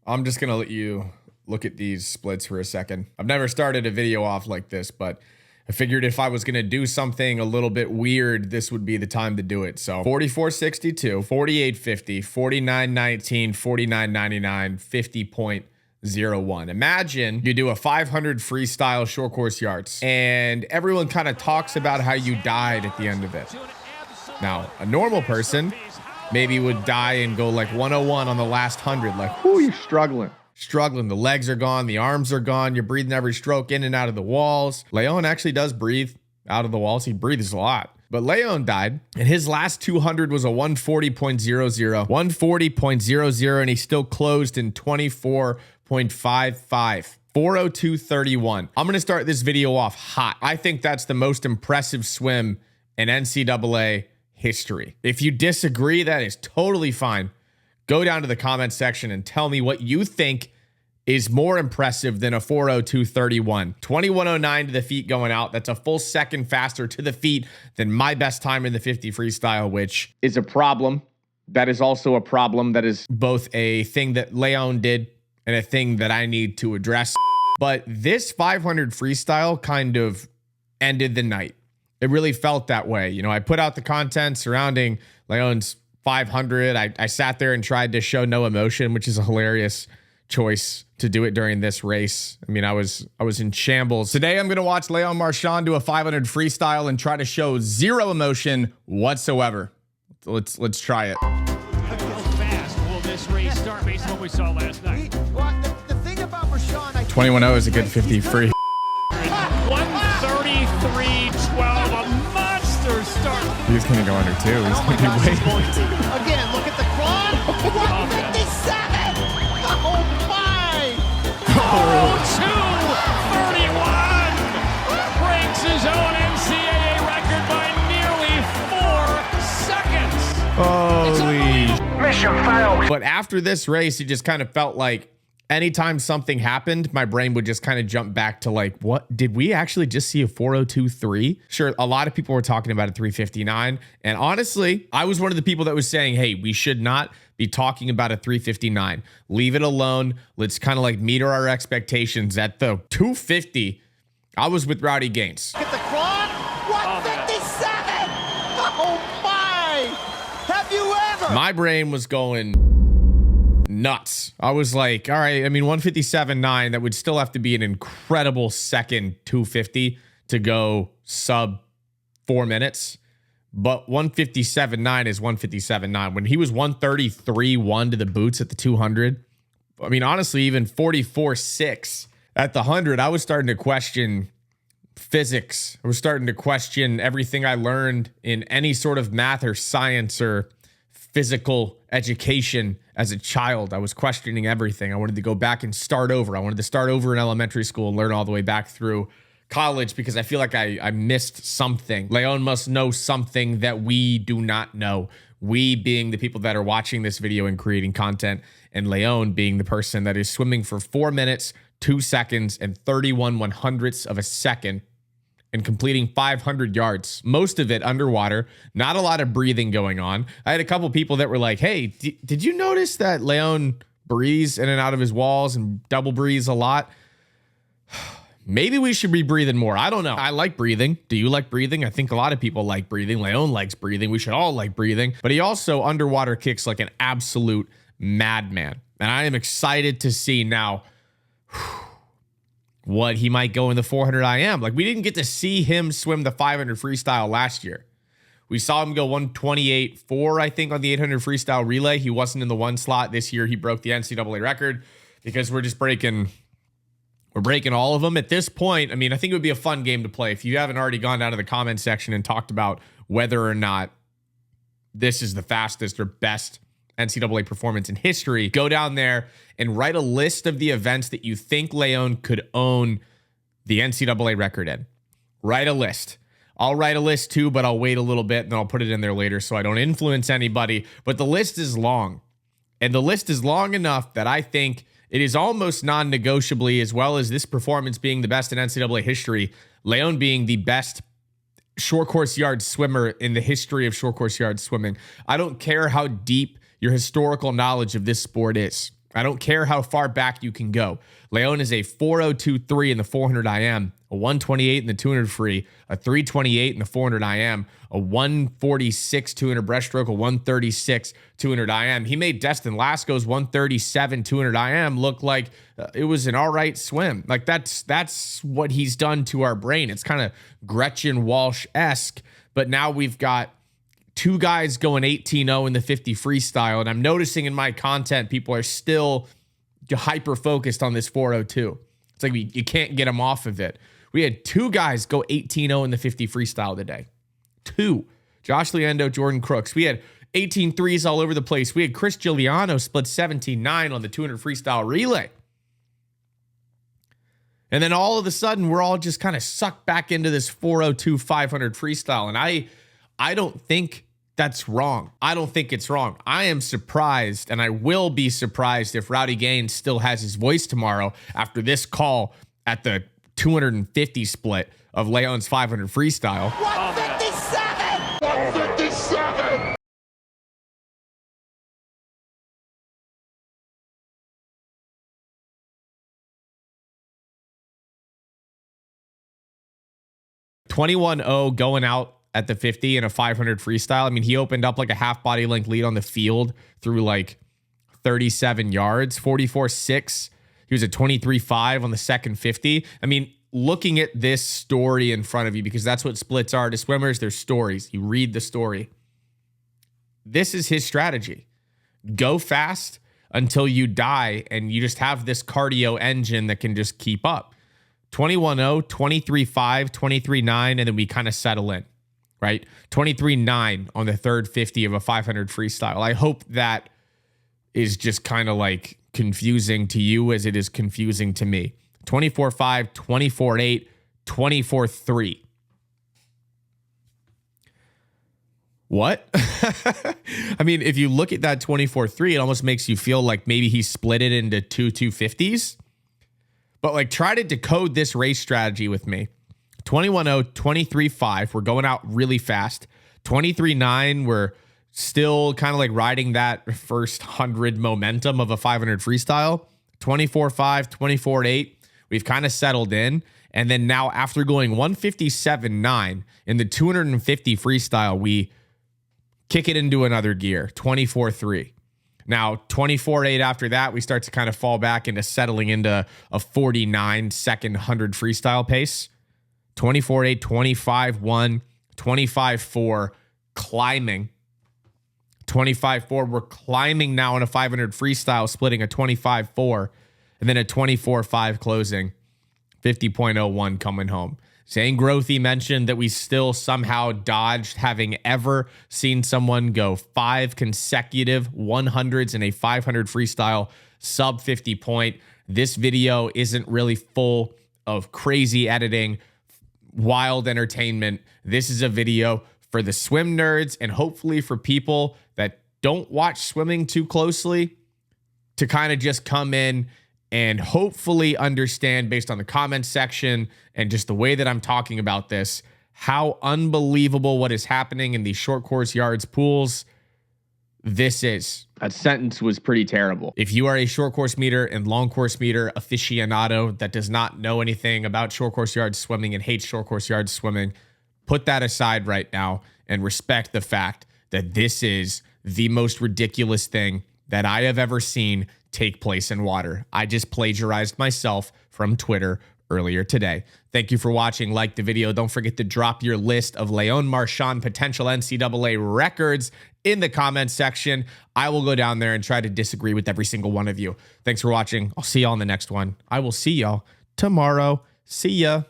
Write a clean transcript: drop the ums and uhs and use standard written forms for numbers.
I'm just going to let you look at these splits for a second. I've never started a video off like this, but I figured if I was going to do something a little bit weird, this would be the time to do it. So 44.62, 48.50, 49.19, 49.99, 50.01. Imagine you do a 500 freestyle short course yards and everyone kind of talks about how you died at the end of it. Now, a normal person maybe would die and go like 101 on the last 100. Like, whoo, you're struggling. The legs are gone. The arms are gone. You're breathing every stroke in and out of the walls. Leon actually does breathe out of the walls. He breathes a lot. But Leon died, and his last 200 was a 140.00. 140.00, and he still closed in 24.55. 4:02.31. I'm going to start this video off hot. I think that's the most impressive swim in NCAA history. If you disagree, that is totally fine. Go down to the comment section and tell me what you think is more impressive than a 4:02.31. 21:09 to the feet going out. That's a full second faster to the feet than my best time in the 50 freestyle, which is a problem. That is also a problem. That is both a thing that Leon did and a thing that I need to address. But this 500 freestyle kind of ended the night. It really felt that way. You know, I put out the content surrounding Leon's 500. I sat there and tried to show no emotion, which is a hilarious choice to do it during this race. I mean, I was in shambles. Today, I'm going to watch Leon Marchand do a 500 freestyle and try to show zero emotion whatsoever. Let's try it. How fast will this race start based on what we saw last night? The thing about Marchand, 21:0 is a good 50 free. 1:33.12, a monster start. He's going to go under two. He's going to be waiting. again, look at the quad. 157. Oh my! 4:02.31 breaks his own NCAA record by nearly 4 seconds. Holy. Mission failed. But after this race, it just kind of felt like anytime something happened, my brain would just kind of jump back to like, what did we actually just see a 4:02.3? Sure, a lot of people were talking about a 3:59. And honestly, I was one of the people that was saying, hey, we should not be talking about a 3:59. Leave it alone. Let's kind of like meter our expectations at the 2:50. I was with Rowdy Gaines. Look at the quad. 157. Oh my! Have you ever? My brain was going nuts. I was like, all right, I mean, 157.9, that would still have to be an incredible second 250 to go sub 4 minutes. But 157.9 is 157.9. When he was 133.1 to the boots at the 200, I mean, honestly, even 44.6 at the 100, I was starting to question physics. I was starting to question everything I learned in any sort of math or science or physical education as a child. I was questioning everything. I wanted to go back and start over. I wanted to start over in elementary school and learn all the way back through college because I feel like I missed something. Leon must know something that we do not know. We being the people that are watching this video and creating content, and Leon being the person that is swimming for 4 minutes, 2 seconds, and 31/100ths of a second and completing 500 yards, most of it underwater, not a lot of breathing going on. I had a couple people that were like, hey, did you notice that Leon breathes in and out of his walls and double breathes a lot? Maybe we should be breathing more. I don't know. I like breathing. Do you like breathing? I think a lot of people like breathing. Leon likes breathing. We should all like breathing. But he also underwater kicks like an absolute madman. And I am excited to see now what he might go in the 400 IM. Like, we didn't get to see him swim the 500 freestyle last year. We saw him go 128.4, I think, on the 800 freestyle relay. He wasn't in the one slot. This year, he broke the NCAA record because we're breaking all of them. At this point, I mean, I think it would be a fun game to play. If you haven't already gone down to the comment section and talked about whether or not this is the fastest or best NCAA performance in history, go down there and write a list of the events that you think Leon could own the NCAA record in. Write a list. I'll write a list too, but I'll wait a little bit and then I'll put it in there later so I don't influence anybody. But the list is long. And the list is long enough that I think it is almost non-negotiably, as well as this performance being the best in NCAA history, Leon being the best short course yard swimmer in the history of short course yard swimming. I don't care how deep your historical knowledge of this sport is. I don't care how far back you can go. Leon is a 4:02.3 in the 400 IM, a 1:28 in the 200 free, a 3:28 in the 400 IM, a 1:46 200 breaststroke, a 1:36 200 IM. He made Destin Lasco's 1:37 200 IM look like it was an all right swim. Like that's what he's done to our brain. It's kind of Gretchen Walsh-esque, but now we've got two guys going 18-0 in the 50 freestyle, and I'm noticing in my content people are still hyper-focused on this 4:02. It's like you can't get them off of it. We had two guys go 18-0 in the 50 freestyle today. Two. Josh Leando, Jordan Crooks. We had 18 threes all over the place. We had Chris Giuliano split 17-9 on the 200 freestyle relay. And then all of a sudden, we're all just kind of sucked back into this 4:02 500 freestyle. And I don't think that's wrong. I don't think it's wrong. I am surprised, and I will be surprised if Rowdy Gaines still has his voice tomorrow after this call at the 250 split of Leon's 500 freestyle. 157! 157! $21.0 going out at the 50 in a 500 freestyle. I mean, he opened up like a half body length lead on the field through like 37 yards, 44.6. He was at 23.5 on the second 50. I mean, looking at this story in front of you, because that's what splits are to swimmers. They're stories. You read the story. This is his strategy. Go fast until you die, and you just have this cardio engine that can just keep up. 21.0, 23.5, 23.9, and then we kind of settle in. Right? 23.9 on the third 50 of a 500 freestyle. I hope that is just kind of like confusing to you as it is confusing to me. 24.5, 24.8, 24.3. What? I mean, if you look at that 24.3, it almost makes you feel like maybe he split it into two 250s. But like, try to decode this race strategy with me. 21.0, 23.5, we're going out really fast. 23.9, we're still kind of like riding that first 100 momentum of a 500 freestyle. 24.5, 24.8, we've kind of settled in. And then now after going 157.9 in the 250 freestyle, we kick it into another gear, 24.3. Now, 24.8 after that, we start to kind of fall back into settling into a 49-second 100 freestyle pace. 24.8, 25.1, 25.4, climbing. 25.4, we're climbing now in a 500 freestyle, splitting a 25.4, and then a 24.5 closing, 50.01 coming home. Zane Grothy mentioned that we still somehow dodged having ever seen someone go 5 consecutive 100s in a 500 freestyle sub 50 point. This video isn't really full of crazy editing, wild entertainment. This is a video for the swim nerds and hopefully for people that don't watch swimming too closely to kind of just come in and hopefully understand, based on the comment section and just the way that I'm talking about this, how unbelievable what is happening in these short course yards pools this is. That sentence was pretty terrible. If you are a short course meter and long course meter aficionado that does not know anything about short course yards swimming and hates short course yards swimming, put that aside right now and respect the fact that this is the most ridiculous thing that I have ever seen take place in water. I just plagiarized myself from Twitter earlier today. Thank you for watching. Like the video. Don't forget to drop your list of Leon Marchand potential NCAA records in the comments section. I will go down there and try to disagree with every single one of you. Thanks for watching. I'll see y'all in the next one. I will see y'all tomorrow. See ya.